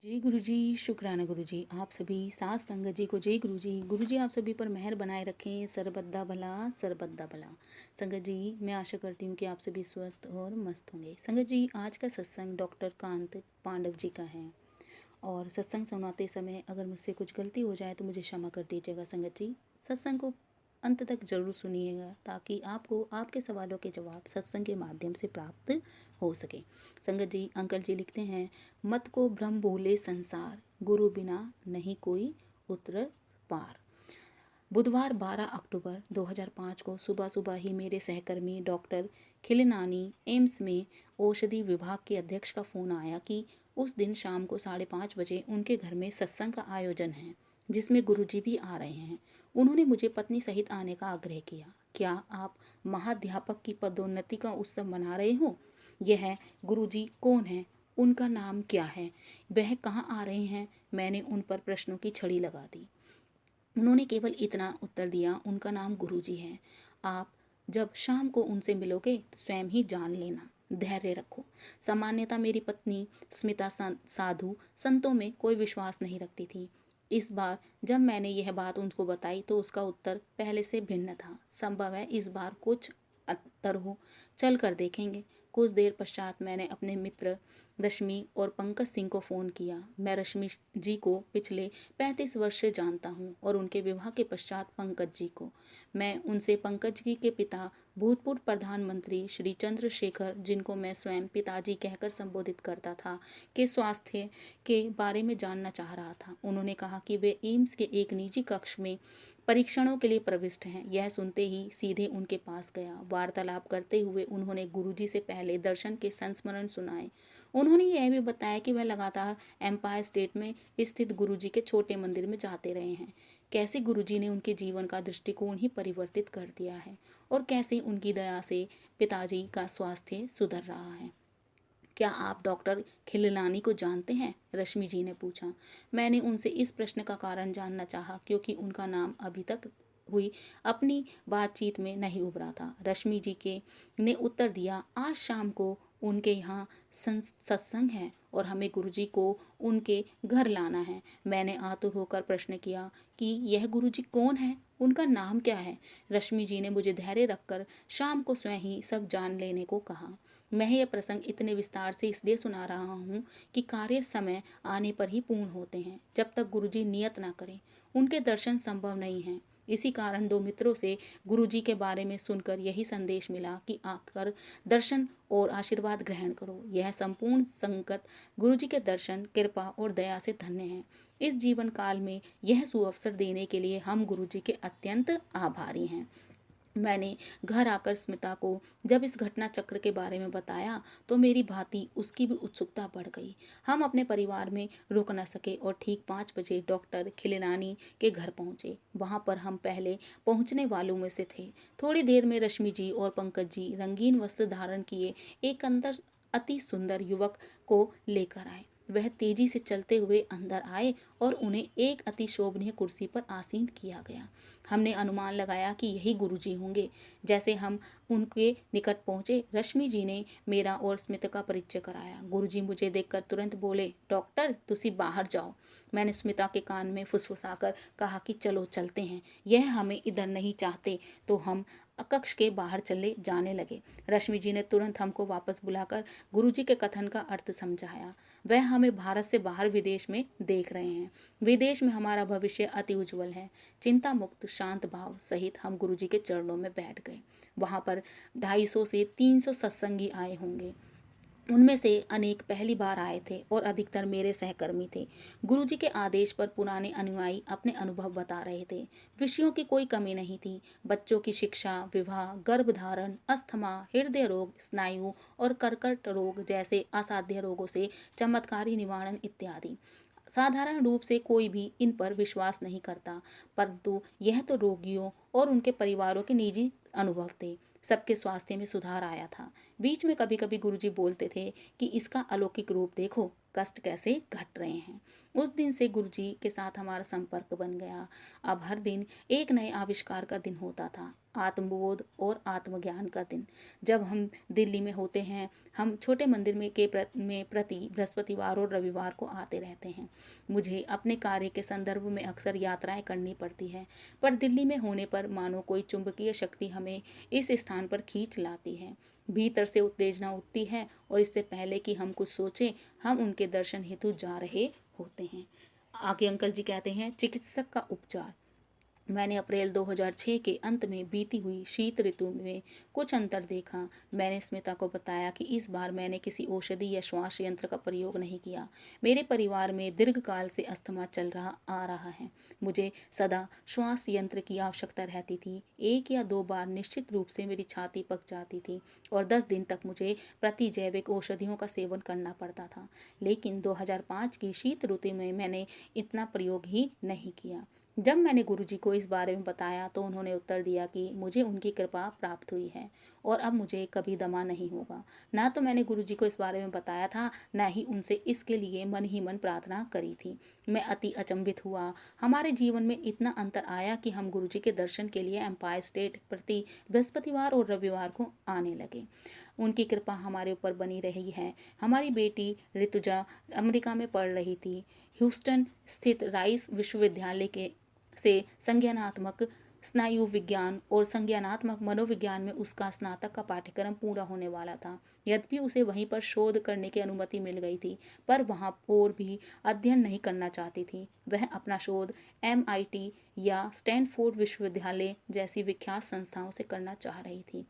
जय गुरु जी, शुक्राना गुरु जी। आप सभी साथ संगत जी को जय गुरु जी। गुरु जी आप सभी पर मेहर बनाए रखें, सरबद्दा भला सरबद्दा भला। संगत जी मैं आशा करती हूँ कि आप सभी स्वस्थ और मस्त होंगे। संगत जी आज का सत्संग डॉक्टर कांत पांडव जी का है और सत्संग सुनाते समय अगर मुझसे कुछ गलती हो जाए तो मुझे क्षमा कर दीजिएगा। संगत जी सत्संग को अंत तक जरूर सुनिएगा ताकि आपको आपके सवालों के जवाब सत्संग के माध्यम से प्राप्त हो सके। संगत जी अंकल जी लिखते हैं, मत को भ्रम भूले संसार, गुरु बिना नहीं कोई उतर पार। बुधवार 12 अक्टूबर 2005 को सुबह सुबह ही मेरे सहकर्मी डॉक्टर खिलनानी एम्स में औषधि विभाग के अध्यक्ष का फ़ोन आया कि उस दिन शाम को 5:30 बजे उनके घर में सत्संग का आयोजन है जिसमें गुरुजी भी आ रहे हैं। उन्होंने मुझे पत्नी सहित आने का आग्रह किया। क्या आप महाध्यापक की पदोन्नति का उत्सव मना रहे हो? यह गुरुजी कौन है? उनका नाम क्या है? वह कहाँ आ रहे हैं? मैंने उन पर प्रश्नों की छड़ी लगा दी। उन्होंने केवल इतना उत्तर दिया, उनका नाम गुरुजी है। आप जब शाम को उनसे मिलोगे तो स्वयं ही जान लेना। धैर्य रखो। सामान्यतः मेरी पत्नी स्मिता साधु संतों में कोई विश्वास नहीं रखती थी। इस बार जब मैंने यह बात उनको बताई तो उसका उत्तर पहले से भिन्न था। संभव है इस बार कुछ अंतर हो, चल कर देखेंगे। कुछ देर पश्चात मैंने अपने मित्र रश्मि और पंकज सिंह को फ़ोन किया। मैं रश्मि जी को पिछले 35 वर्ष से जानता हूँ और उनके विवाह के पश्चात पंकज जी को। मैं उनसे पंकज जी के पिता भूतपूर्व प्रधानमंत्री श्री चंद्रशेखर, जिनको मैं स्वयं पिताजी कहकर संबोधित करता था, के स्वास्थ्य के बारे में जानना चाह रहा था। उन्होंने कहा कि वे एम्स के एक निजी कक्ष में परीक्षणों के लिए प्रविष्ट हैं। यह सुनते ही सीधे उनके पास गया। वार्तालाप करते हुए उन्होंने गुरुजी से पहले दर्शन के संस्मरण सुनाए। उन्होंने यह भी बताया कि वह लगातार एम्पायर स्टेट में स्थित गुरुजी के छोटे मंदिर में जाते रहे हैं। कैसे गुरुजी ने उनके जीवन का दृष्टिकोण ही परिवर्तित कर दिया है और कैसे उनकी दया से पिताजी का स्वास्थ्य सुधर रहा है। क्या आप डॉक्टर खिलनानी को जानते हैं? रश्मि जी ने पूछा। मैंने उनसे इस प्रश्न का कारण जानना चाहा क्योंकि उनका नाम अभी तक हुई अपनी बातचीत में नहीं उभरा था। रश्मि जी के ने उत्तर दिया, आज शाम को उनके यहाँ सत्संग है और हमें गुरुजी को उनके घर लाना है। मैंने आतुर होकर प्रश्न किया कि यह गुरुजी कौन है? उनका नाम क्या है? रश्मि जी ने मुझे धैर्य रखकर शाम को स्वयं ही सब जान लेने को कहा। मैं यह प्रसंग इतने विस्तार से इसलिए सुना रहा हूँ कि कार्य समय आने पर ही पूर्ण होते हैं। जब तक गुरुजी नियत ना करें उनके दर्शन संभव नहीं हैं। इसी कारण दो मित्रों से गुरुजी के बारे में सुनकर यही संदेश मिला कि आकर दर्शन और आशीर्वाद ग्रहण करो। यह संपूर्ण संगत गुरुजी के दर्शन, कृपा और दया से धन्य है। इस जीवन काल में यह सुअवसर देने के लिए हम गुरुजी के अत्यंत आभारी हैं। मैंने घर आकर स्मिता को जब इस घटना चक्र के बारे में बताया तो मेरी भांति उसकी भी उत्सुकता बढ़ गई। हम अपने परिवार में रुक न सके और ठीक 5 बजे डॉक्टर खिलनानी के घर पहुंचे। वहां पर हम पहले पहुंचने वालों में से थे। थोड़ी देर में रश्मि जी और पंकज जी रंगीन वस्त्र धारण किए एक अंदर अति सुंदर युवक को लेकर आए। वह तेजी से चलते हुए अंदर आए और उन्हें एक अति शोभनीय कुर्सी पर आसीन किया गया। हमने अनुमान लगाया कि यही गुरुजी होंगे। जैसे हम उनके निकट पहुंचे, रश्मि जी ने मेरा और स्मिता का परिचय कराया। गुरुजी मुझे देखकर तुरंत बोले, डॉक्टर तुसी बाहर जाओ। मैंने स्मिता के कान में फुसफुसाकर कहा कि चलो चलते हैं, यह हमें इधर नहीं चाहते। तो हम कक्ष के बाहर चले जाने लगे। रश्मि जी ने तुरंत हमको वापस बुलाकर गुरुजी के कथन का अर्थ समझाया। वह हमें भारत से बाहर विदेश में देख रहे हैं। विदेश में हमारा भविष्य अति उज्जवल है। चिंता मुक्त शांत भाव सहित हम गुरुजी के चरणों में बैठ गए। वहां पर 250 से 300 सत्संगी आए होंगे। उनमें से अनेक पहली बार आए थे और अधिकतर मेरे सहकर्मी थे। गुरुजी के आदेश पर पुराने अनुयायी अपने अनुभव बता रहे थे। विषयों की कोई कमी नहीं थी। बच्चों की शिक्षा, विवाह, गर्भधारण, अस्थमा, हृदय रोग, स्नायु और कर्कट रोग जैसे असाध्य रोगों से चमत्कारी निवारण इत्यादि। साधारण रूप से कोई भी इन पर विश्वास नहीं करता, परंतु यह तो रोगियों और उनके परिवारों के निजी अनुभव थे। सबके स्वास्थ्य में सुधार आया था। बीच में कभी कभी गुरुजी बोलते थे कि इसका अलौकिक रूप देखो। कष्ट कैसे घट रहे हैं। उस दिन से गुरुजी के साथ हमारा संपर्क बन गया। अब हर दिन एक नए आविष्कार का दिन होता था, आत्मबोध और आत्मज्ञान का दिन। जब हम दिल्ली में होते हैं, हम छोटे मंदिर में प्रति बृहस्पतिवार और रविवार को आते रहते हैं। मुझे अपने कार्य के संदर्भ में अक्सर यात्राएं करनी पड़ती है, पर दिल्ली में होने पर मानो कोई चुंबकीय शक्ति हमें इस स्थान पर खींच लाती है। भीतर से उत्तेजना उठती है और इससे पहले कि हम कुछ सोचें, हम उनके दर्शन हेतु जा रहे होते हैं। आगे अंकल जी कहते हैं, चिकित्सक का उपचार। मैंने अप्रैल 2006 के अंत में बीती हुई शीत ऋतु में कुछ अंतर देखा। मैंने स्मिता को बताया कि इस बार मैंने किसी औषधि या श्वास यंत्र का प्रयोग नहीं किया। मेरे परिवार में दीर्घकाल से अस्थमा चल रहा आ रहा है। मुझे सदा श्वास यंत्र की आवश्यकता रहती थी। 1 या 2 बार निश्चित रूप से मेरी छाती पक जाती थी और 10 दिन तक मुझे प्रतिजैविक औषधियों का सेवन करना पड़ता था। लेकिन 2005 की शीत ऋतु में मैंने इतना प्रयोग ही नहीं किया। जब मैंने गुरुजी को इस बारे में बताया तो उन्होंने उत्तर दिया कि मुझे उनकी कृपा प्राप्त हुई है और अब मुझे कभी दमा नहीं होगा। ना तो मैंने गुरुजी को इस बारे में बताया था, ना ही उनसे इसके लिए मन ही मन प्रार्थना करी थी। मैं अति अचंभित हुआ। हमारे जीवन में इतना अंतर आया कि हम गुरुजी के दर्शन के लिए एम्पायर स्टेट प्रति बृहस्पतिवार और रविवार को आने लगे। उनकी कृपा हमारे ऊपर बनी रही है। हमारी बेटी ऋतुजा अमेरिका में पढ़ रही थी। ह्यूस्टन स्थित राइस विश्वविद्यालय के से संज्ञानात्मक स्नायु विज्ञान और संज्ञानात्मक मनोविज्ञान में उसका स्नातक का पाठ्यक्रम पूरा होने वाला था। यद्यपि उसे वहीं पर शोध करने की अनुमति मिल गई थी, पर वहाँ और भी अध्ययन नहीं करना चाहती थी। वह अपना शोध MIT या स्टैनफोर्ड विश्वविद्यालय जैसी विख्यात संस्थाओं से करना चाह रही थी।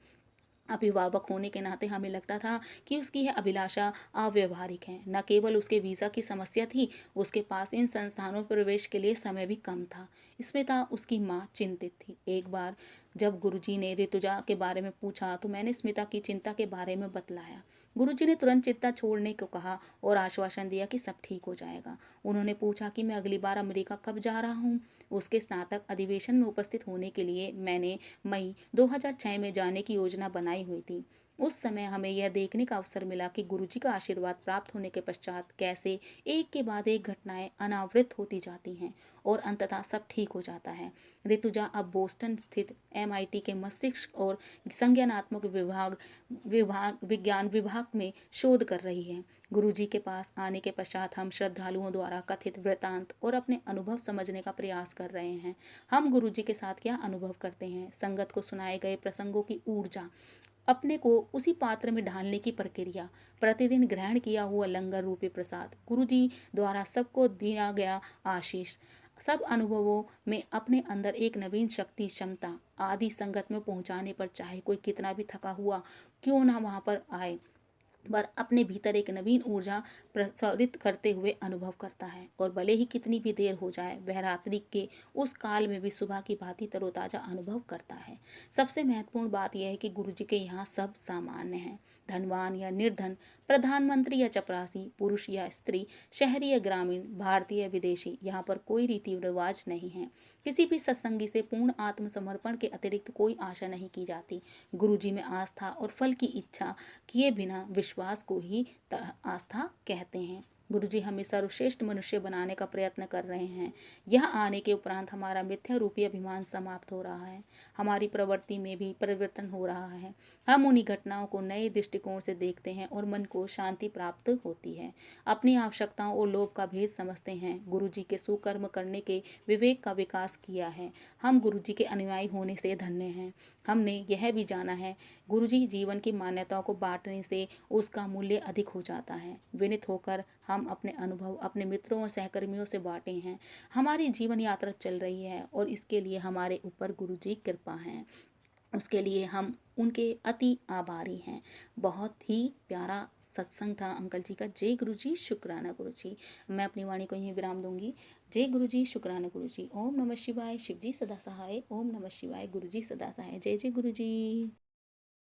अभिभावक होने के नाते हमें लगता था कि उसकी यह अभिलाषा अव्यवहारिक है। न केवल उसके वीज़ा की समस्या थी, उसके पास इन संस्थानों में प्रवेश के लिए समय भी कम था। स्मिता उसकी माँ चिंतित थी। एक बार जब गुरुजी ने ऋतुजा के बारे में पूछा तो मैंने स्मिता की चिंता के बारे में बतलाया। गुरुजी ने तुरंत चिंता छोड़ने को कहा और आश्वासन दिया कि सब ठीक हो जाएगा। उन्होंने पूछा कि मैं अगली बार अमेरिका कब जा रहा हूँ। उसके स्नातक अधिवेशन में उपस्थित होने के लिए मैंने मई 2006 में जाने की योजना बनाई हुई थी। उस समय हमें यह देखने का अवसर मिला कि गुरुजी का आशीर्वाद प्राप्त होने के पश्चात कैसे एक के बाद एक घटनाएं अनावृत होती जाती हैं और अंततः सब ठीक हो जाता है। ऋतुजा अब बोस्टन स्थित MIT के मस्तिष्क और संज्ञानात्मक विज्ञान विभाग में शोध कर रही है। गुरुजी के पास आने के पश्चात हम श्रद्धालुओं द्वारा कथित वृतांत और अपने अनुभव समझने का प्रयास कर रहे हैं। हम गुरुजी के साथ क्या अनुभव करते हैं, संगत को सुनाए गए प्रसंगों की ऊर्जा, अपने को उसी पात्र में ढालने की प्रक्रिया, प्रतिदिन ग्रहण किया हुआ लंगर रूपी प्रसाद, गुरुजी द्वारा सबको दिया गया आशीष, सब अनुभवों में अपने अंदर एक नवीन शक्ति क्षमता आदि संगत में पहुंचाने पर चाहे कोई कितना भी थका हुआ क्यों ना वहां पर आए, पर अपने भीतर एक नवीन ऊर्जा प्रसारित करते हुए अनुभव करता है और भले ही कितनी भी देर हो जाए, वह रात्रि के उस काल में भी सुबह की भांति तरोताजा अनुभव करता है। सबसे महत्वपूर्ण बात यह है कि गुरुजी के यहाँ सब सामान्य है। धनवान या निर्धन, प्रधानमंत्री या चपरासी, पुरुष या स्त्री, शहरी या ग्रामीण, भारतीय या विदेशी, यहाँ पर कोई रीति रिवाज नहीं है। किसी भी सत्संगी से पूर्ण आत्मसमर्पण के अतिरिक्त कोई आशा नहीं की जाती। गुरुजी में आस्था और फल की इच्छा किए बिना विश्वास को ही आस्था कहते हैं। गुरुजी हमें सर्वश्रेष्ठ मनुष्य बनाने का प्रयत्न कर रहे हैं। यह आने के उपरांत हमारा मिथ्या रूपी अभिमान समाप्त हो रहा है। हमारी प्रवृत्ति में भी परिवर्तन हो रहा है। हम उन्हीं घटनाओं को नए दृष्टिकोण से देखते हैं और मन को शांति प्राप्त होती है। अपनी आवश्यकताओं और लोभ का भेद समझते हैं। गुरुजी के सुकर्म करने के विवेक का विकास किया है। हम गुरुजी के अनुयायी होने से धन्य हैं। हमने यह भी जाना है, गुरुजी जीवन की मान्यताओं को बांटने से उसका मूल्य अधिक हो जाता है। विनित होकर हम अपने अनुभव अपने मित्रों और सहकर्मियों से बांटे हैं। हमारी जीवन यात्रा चल रही है और इसके लिए हमारे ऊपर गुरुजी कृपा है। उसके लिए हम उनके अति आभारी हैं। बहुत ही प्यारा सत्संग था अंकल जी का। जय गुरु जी, शुक्राना गुरु जी। मैं अपनी वाणी को यहीं विराम दूंगी। जय गुरु जी, शुक्राना गुरु जी। ओम नमः शिवाय। शिव जी सदा सहाय। ओम नमः शिवाय। गुरु जी सदा सहाय। जय जय गुरु जी।